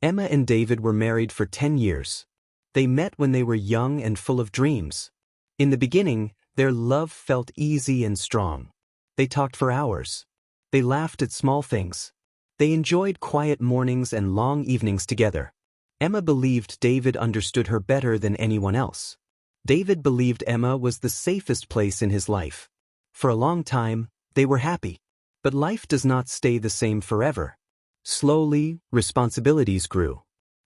Emma and David were married for 10 years. They met when they were young and full of dreams. In the beginning, their love felt easy and strong. They talked for hours. They laughed at small things. They enjoyed quiet mornings and long evenings together. Emma believed David understood her better than anyone else. David believed Emma was the safest place in his life. For a long time, they were happy. But life does not stay the same forever. Slowly, responsibilities grew.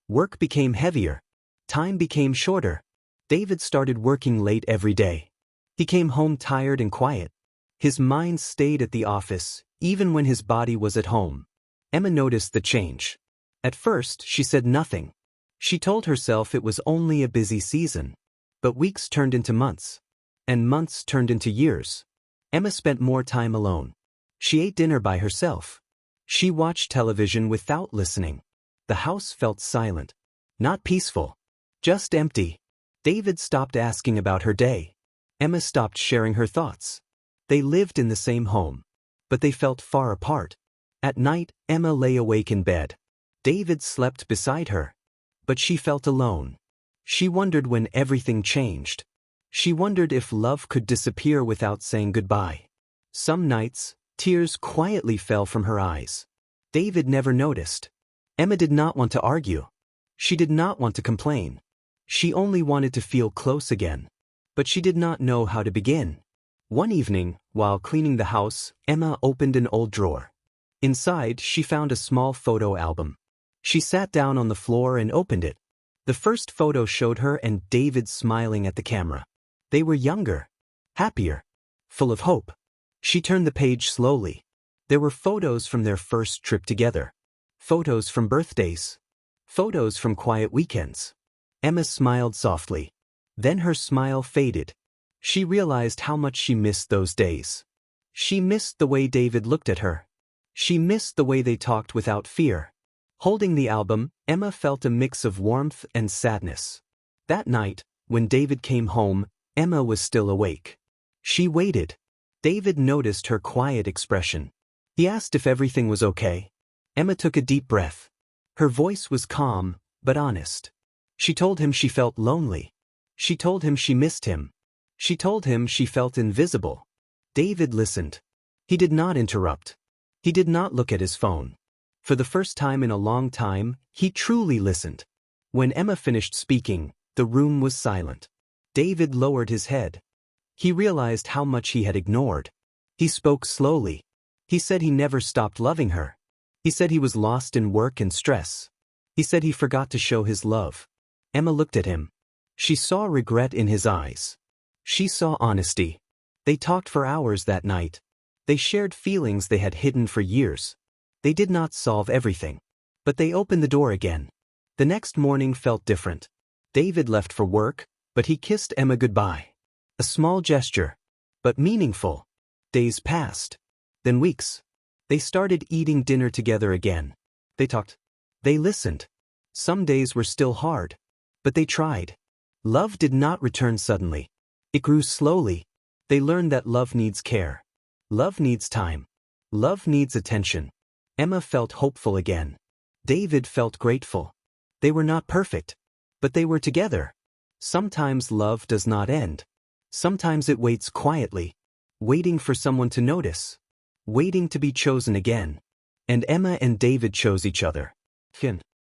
Work became heavier. Time became shorter. David started working late every day. He came home tired and quiet. His mind stayed at the office, even when his body was at home. Emma noticed the change. At first, she said nothing. She told herself it was only a busy season. But weeks turned into months. And months turned into years. Emma spent more time alone. She ate dinner by herself. She watched television without listening. The house felt silent. Not peaceful. Just empty. David stopped asking about her day. Emma stopped sharing her thoughts. They lived in the same home. But they felt far apart. At night, Emma lay awake in bed. David slept beside her. But she felt alone. She wondered when everything changed. She wondered if love could disappear without saying goodbye. Some nights, tears quietly fell from her eyes. David never noticed. Emma did not want to argue. She did not want to complain. She only wanted to feel close again. But she did not know how to begin. One evening, while cleaning the house, Emma opened an old drawer. Inside, she found a small photo album. She sat down on the floor and opened it. The first photo showed her and David smiling at the camera. They were younger, happier, full of hope. She turned the page slowly. There were photos from their first trip together. Photos from birthdays. Photos from quiet weekends. Emma smiled softly. Then her smile faded. She realized how much she missed those days. She missed the way David looked at her. She missed the way they talked without fear. Holding the album, Emma felt a mix of warmth and sadness. That night, when David came home, Emma was still awake. She waited. David noticed her quiet expression. He asked if everything was okay. Emma took a deep breath. Her voice was calm, but honest. She told him she felt lonely. She told him she missed him. She told him she felt invisible. David listened. He did not interrupt. He did not look at his phone. For the first time in a long time, he truly listened. When Emma finished speaking, the room was silent. David lowered his head. He realized how much he had ignored. He spoke slowly. He said he never stopped loving her. He said he was lost in work and stress. He said he forgot to show his love. Emma looked at him. She saw regret in his eyes. She saw honesty. They talked for hours that night. They shared feelings they had hidden for years. They did not solve everything. But they opened the door again. The next morning felt different. David left for work, but he kissed Emma goodbye. A small gesture, but meaningful. Days passed. Then weeks. They started eating dinner together again. They talked. They listened. Some days were still hard. But they tried. Love did not return suddenly. It grew slowly. They learned that love needs care. Love needs time. Love needs attention. Emma felt hopeful again. David felt grateful. They were not perfect. But they were together. Sometimes love does not end. Sometimes it waits quietly. Waiting for someone to notice. Waiting to be chosen again. And Emma and David chose each other.